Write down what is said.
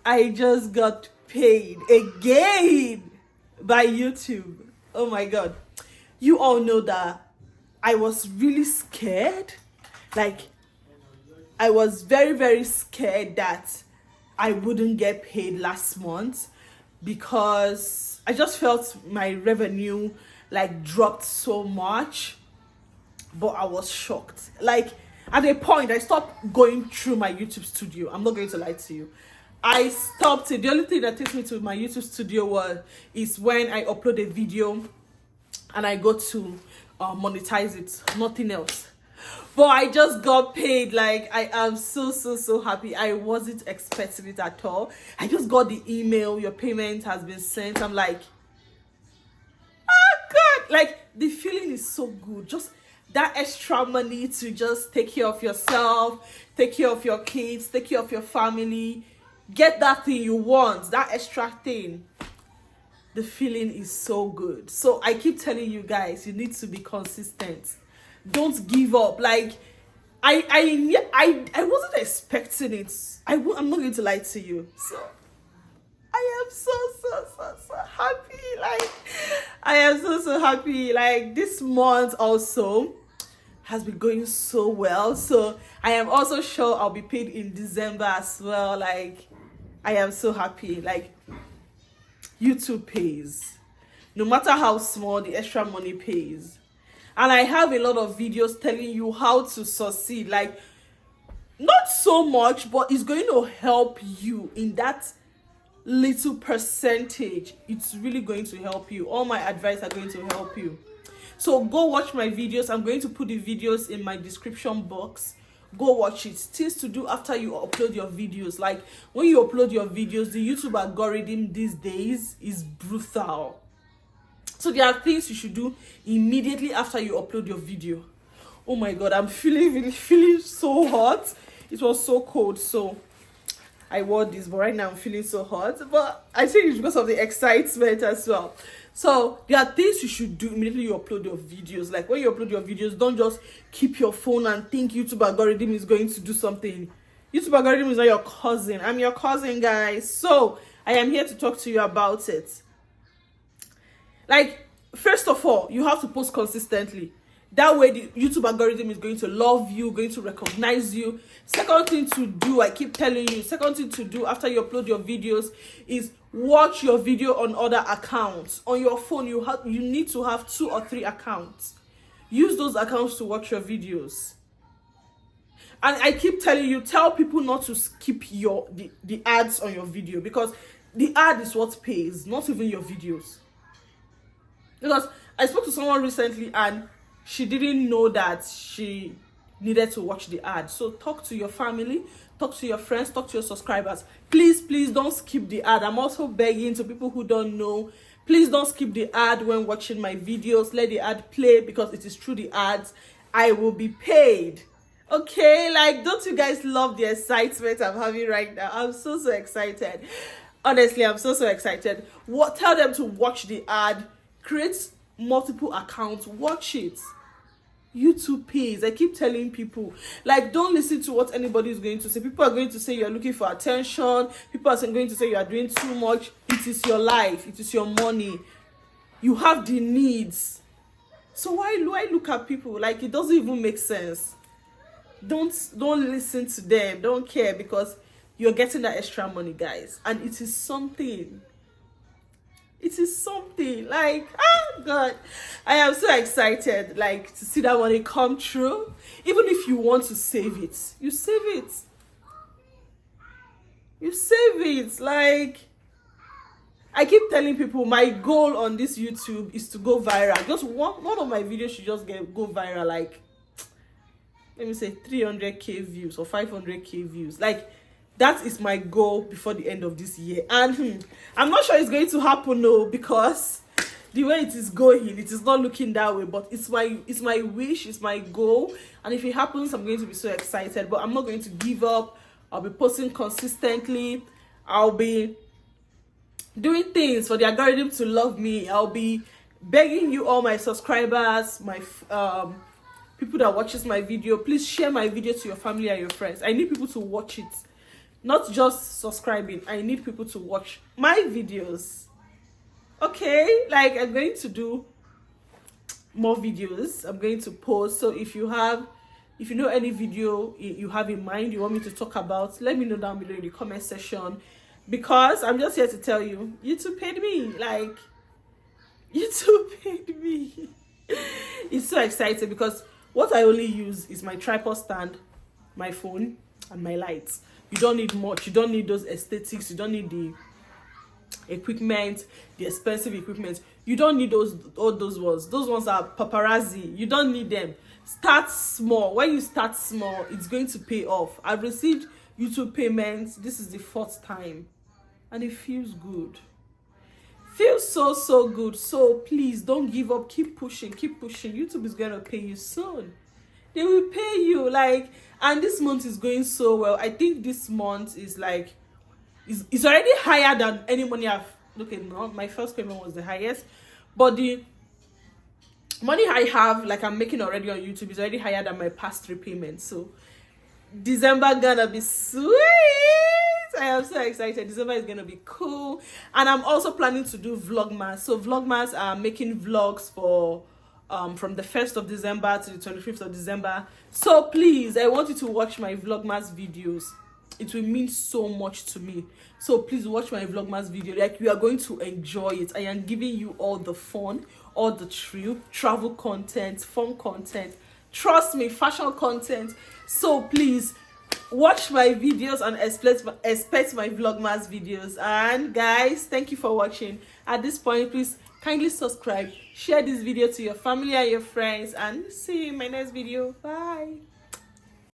I just got paid again by YouTube. Oh my god. You all know that I was really scared. Like, I was very, very scared that I wouldn't get paid last month because I just felt my revenue like dropped so much. But I was shocked. Like, at a point, I stopped going through my YouTube studio. I'm not going to lie to you. I stopped it. The only thing that takes me to my YouTube studio is when I upload a video and I go to monetize it. Nothing else. But I just got paid. Like, I am so happy. I wasn't expecting it at all. I just got the email. Your payment has been sent. I'm like, oh God. Like, the feeling is so good. Just that extra money to just take care of yourself, take care of your kids, take care of your family, get that thing you want, that extra thing. The feeling is so good. So I keep telling you guys, you need to be consistent. Don't give up. Like, I wasn't expecting it. I'm not going to lie to you. So I am so happy. Like, I am so happy. Like, this month also has been going so well. So I am also sure I'll be paid in December as well. Like, I am so happy. Like, YouTube pays. No matter how small, the extra money pays. And I have a lot of videos telling you how to succeed. Like, not so much, but it's going to help you in that little percentage. It's really going to help you. All my advice are going to help you. So go watch my videos. I'm going to put the videos in my description box. Go watch it. Things to do after you upload your videos. Like, when you upload your videos, the YouTube algorithm these days is brutal. So there are things you should do immediately after you upload your video. Oh my god, I'm feeling so hot. It was so cold, so I wore this, but right now I'm feeling so hot. But I think it's because of the excitement as well. So there are things you should do immediately you upload your videos. Like, when you upload your videos, don't just keep your phone and think YouTube algorithm is going to do something. YouTube algorithm is not your cousin. I'm your cousin, guys. So I am here to talk to you about it. Like, first of all, you have to post consistently. That way the YouTube algorithm is going to love you, going to recognize you. Second thing to do, I keep telling you, second thing to do after you upload your videos is watch your video on other accounts. On your phone, you need to have 2 or 3 accounts. Use those accounts to watch your videos. And I keep telling you, tell people not to skip the ads on your video, because the ad is what pays, not even your videos. Because I spoke to someone recently and she didn't know that she needed to watch the ad. So talk to your family, talk to your friends, talk to your subscribers. Please don't skip the ad. I'm also begging to people who don't know, please don't skip the ad when watching my videos. Let the ad play, because it is through the ads I will be paid. Okay, like, don't you guys love the excitement I'm having right now? I'm so excited. Honestly, I'm so excited. Tell them to watch the ad. Create multiple accounts. Watch it. YouTube pays. I keep telling people, like, don't listen to what anybody is going to say. People are going to say you're looking for attention. People are going to say you are doing too much. It is your life. It is your money. You have the needs. So why do I look at people? Like, it doesn't even make sense. Don't listen to them. Don't care, because you're getting that extra money, guys. And it is something. It is something. Like, oh God, I am so excited, like, to see that money come true. Even if you want to save it, you save it. You save it. Like, I keep telling people, my goal on this YouTube is to go viral. Just one of my videos should just go viral. Like, let me say 300k views or 500k views. Like, that is my goal before the end of this year. And I'm not sure it's going to happen, no, because the way it is going, it is not looking that way. But it's my wish, it's my goal. And if it happens, I'm going to be so excited. But I'm not going to give up. I'll be posting consistently. I'll be doing things for the algorithm to love me. I'll be begging you, all my subscribers, my people that watches my video, please share my video to your family and your friends. I need people to watch it. not just subscribing. I need people to watch my videos. Okay, like I'm going to do more videos. I'm going to post. So if you know any video you have in mind you want me to talk about, let me know down below in the comment section, because I'm just here to tell you, YouTube paid me. Like, YouTube paid me. It's so exciting because what I only use is my tripod stand, my phone, and my lights. You don't need much. You don't need those aesthetics. You don't need the equipment, the expensive equipment. You don't need all those ones. Those ones are paparazzi. You don't need them. Start small. When you start small, it's going to pay off. I've received YouTube payments. This is the 4th time, and it feels good. Feels so good. So please don't give up. Keep pushing. YouTube is gonna pay you soon. They will pay you, like, and this month is going so well. I think this month is like it's already higher than any money I've no, my first payment was the highest, but the money I have, like, I'm making already on YouTube is already higher than my past 3 payments. So December gonna be sweet. I am so excited. December is gonna be cool. And I'm also planning to do vlogmas. So vlogmas are making vlogs for from the 1st of December to the 25th of December. So please, I want you to watch my vlogmas videos. It will mean so much to me. So please watch my vlogmas video. Like, you are going to enjoy it. I am giving you all the fun, all the travel content, fun content, trust me, fashion content. So please watch my videos and expect my vlogmas videos. And guys, thank you for watching. At this point, please kindly subscribe, share this video to your family and your friends, and see you in my next video. Bye.